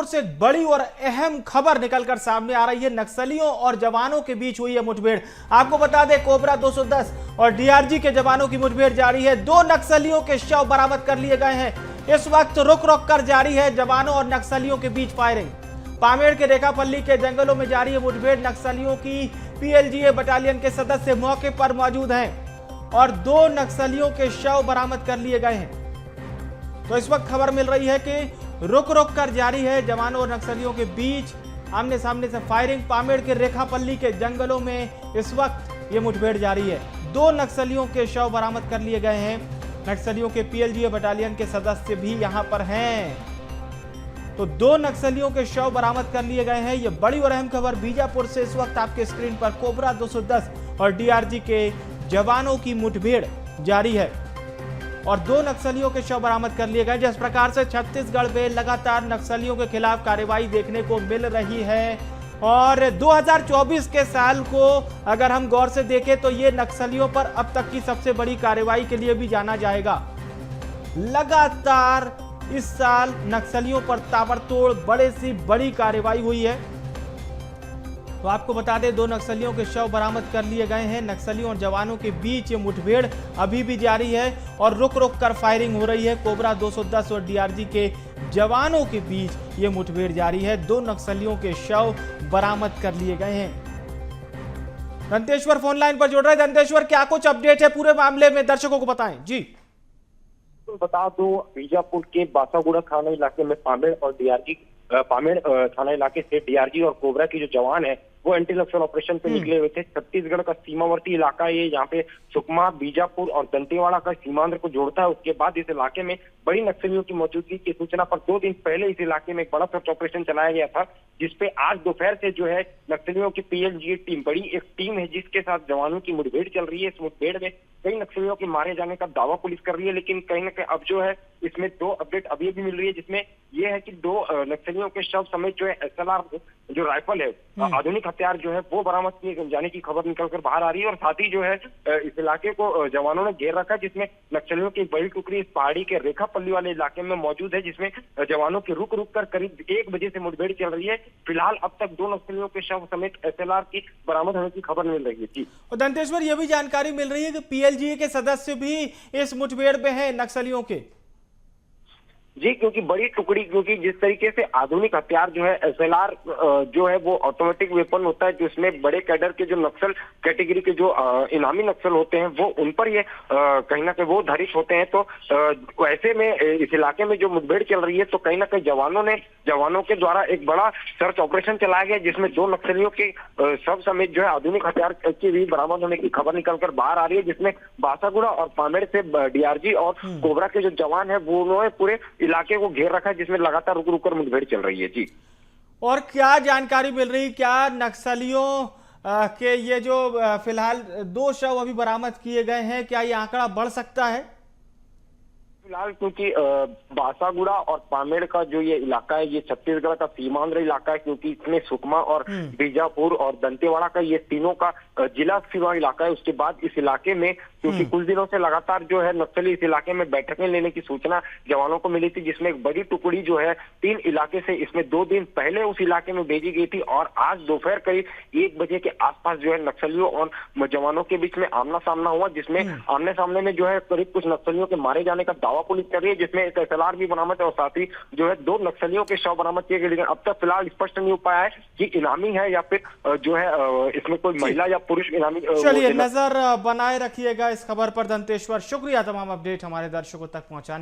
बीजापुर से एक बड़ी और अहम खबर निकलकर सामने आ रही है। नक्सलियों और जवानों के बीच हुई है मुठभेड़। आपको बता दें, कोबरा 210 और डीआरजी के जवानों की मुठभेड़ जारी है। 2 नक्सलियों के शव बरामद कर लिए गए हैं। इस वक्त रुक रुक कर जारी है जवानों और नक्सलियों के बीच फायरिंग। पामेड़ के रेखापल्ली के जंगलों में जारी है मुठभेड़। नक्सलियों की पीएलजीए बटालियन के सदस्य मौके पर मौजूद हैं और 2 नक्सलियों के शव बरामद कर लिए गए हैं। तो इस वक्त खबर मिल रही है कि रुक रुक कर जारी है जवानों और नक्सलियों के बीच आमने सामने से फायरिंग। पामेड़ के रेखापल्ली के जंगलों में इस वक्त ये मुठभेड़ जारी है। 2 नक्सलियों के शव बरामद कर लिए गए हैं। नक्सलियों के पीएलजीए बटालियन के सदस्य भी यहां पर हैं। तो 2 नक्सलियों के शव बरामद कर लिए गए हैं। ये बड़ी और अहम खबर बीजापुर से इस वक्त आपके स्क्रीन पर। कोबरा 210 और डीआरजी के जवानों की मुठभेड़ जारी है और 2 नक्सलियों के शव बरामद कर लिए गए। जिस प्रकार से छत्तीसगढ़ में लगातार नक्सलियों के खिलाफ कार्रवाई देखने को मिल रही है और 2024 के साल को अगर हम गौर से देखें तो ये नक्सलियों पर अब तक की सबसे बड़ी कार्रवाई के लिए भी जाना जाएगा। लगातार इस साल नक्सलियों पर ताबड़तोड़ बड़े सी बड़ी कार्रवाई हुई है। तो आपको बता दें, 2 नक्सलियों के शव बरामद कर लिए गए हैं। नक्सलियों और जवानों के बीच ये मुठभेड़ अभी भी जारी है और रुक रुक कर फायरिंग हो रही है। कोबरा 210 और डीआरजी के जवानों के बीच ये मुठभेड़ जारी है। 2 नक्सलियों के शव बरामद कर लिए गए हैं। दंतेश्वर फोन लाइन पर जुड़ रहे। दंतेश्वर, क्या कुछ अपडेट है पूरे मामले में, दर्शकों को बताएं जी। तो बता दो, बीजापुर के बासागुड़ा थाना इलाके में पामेड़ थाना इलाके से डीआरजी और कोबरा के जो जवान है वो एंटी नक्सल ऑपरेशन पे निकले हुए थे। छत्तीसगढ़ का सीमावर्ती इलाका है ये, यहाँ पे सुकमा, बीजापुर और दंतेवाड़ा का सीमांध्र को जोड़ता है। उसके बाद इस इलाके में बड़ी नक्सलियों की मौजूदगी की सूचना पर 2 दिन पहले इस इलाके में एक बड़ा सर्च ऑपरेशन चलाया गया था, जिसपे आज दोपहर से जो है नक्सलियों की पीएलजीए टीम, बड़ी एक टीम है जिसके साथ जवानों की मुठभेड़ चल रही है। इस मुठभेड़ में कई नक्सलियों के मारे जाने का दावा पुलिस कर रही है, लेकिन कहीं ना कहीं अब जो है इसमें 2 अपडेट अभी भी मिल रही है, जिसमें यह है कि 2 नक्सलियों के शव समेत जो है एसएलआर जो राइफल है, आधुनिक हथियार जो है वो बरामद किए जाने की खबर निकलकर बाहर आ रही है। और साथ ही जो है इस इलाके को जवानों ने घेर रखा है, जिसमें नक्सलियों की बड़ी टुकड़ी इस पहाड़ी के रेखापल्ली वाले इलाके में मौजूद है, जिसमें जवानों की रुक रुक कर करीब 1 बजे से मुठभेड़ चल रही है। फिलहाल अब तक 2 नक्सलियों के शव समेत एसएलआर की बरामद होने की खबर मिल रही है जी। और दंतेश्वर, ये भी जानकारी मिल रही है कि पीएलजीए के सदस्य भी इस मुठभेड़ में हैं नक्सलियों के जी, क्योंकि बड़ी टुकड़ी, क्योंकि जिस तरीके से आधुनिक हथियार जो है एसएलआर जो है वो ऑटोमेटिक वेपन होता है, जिसमें बड़े कैडर के जो नक्सल कैटेगरी के जो इनामी नक्सल होते हैं वो उन पर ये कहीं ना कहीं वो धारित होते हैं। तो ऐसे में इस इलाके में जो मुठभेड़ चल रही है, तो कहीं ना कहीं जवानों के द्वारा एक बड़ा सर्च ऑपरेशन चलाया गया, जिसमें 2 नक्सलियों के शव समेत जो है आधुनिक हथियार की भी बरामद होने की खबर निकलकर बाहर आ रही है, जिसमें बासागुड़ा और पामेड़ से डीआरजी और कोबरा के जो जवान है वो उन्होंने पूरे इलाके को घेर रखा है, जिसमें लगातार रुक रुक कर मुठभेड़ चल रही है जी। और क्या जानकारी मिल रही, क्या नक्सलियों के ये जो फिलहाल 2 शव अभी बरामद किए गए हैं, क्या ये आंकड़ा बढ़ सकता है? फिलहाल क्योंकि बासागुड़ा और पामेड़ का जो ये इलाका है ये छत्तीसगढ़ का सीमांध्र इलाका है, क्योंकि इसमें सुकमा और बीजापुर और दंतेवाड़ा का ये तीनों का जिला सीमा इलाका है। उसके बाद इस इलाके में क्योंकि कुछ दिनों से लगातार जो है नक्सली इस इलाके में बैठकें लेने की सूचना जवानों को मिली थी, जिसमें एक बड़ी टुकड़ी जो है 3 इलाके से इसमें 2 दिन पहले उस इलाके में भेजी गई थी। और आज दोपहर करीब 1 बजे के आसपास जो है नक्सलियों और जवानों के बीच में आमना सामना हुआ, जिसमें आमने सामने में जो है करीब कुछ नक्सलियों के मारे जाने का दावा पुलिस कर रही है, जिसमें एक एसएलआर भी बरामद है और साथ ही जो है 2 नक्सलियों के शव बरामद किए गए। लेकिन अब तक फिलहाल स्पष्ट नहीं हो पाया है कि इनामी है या फिर जो है इसमें कोई महिला या पुरुष इनामी। चलिए, नजर बनाए रखिएगा इस खबर पर दंतेश्वर। शुक्रिया तमाम अपडेट हमारे दर्शकों तक पहुंचाने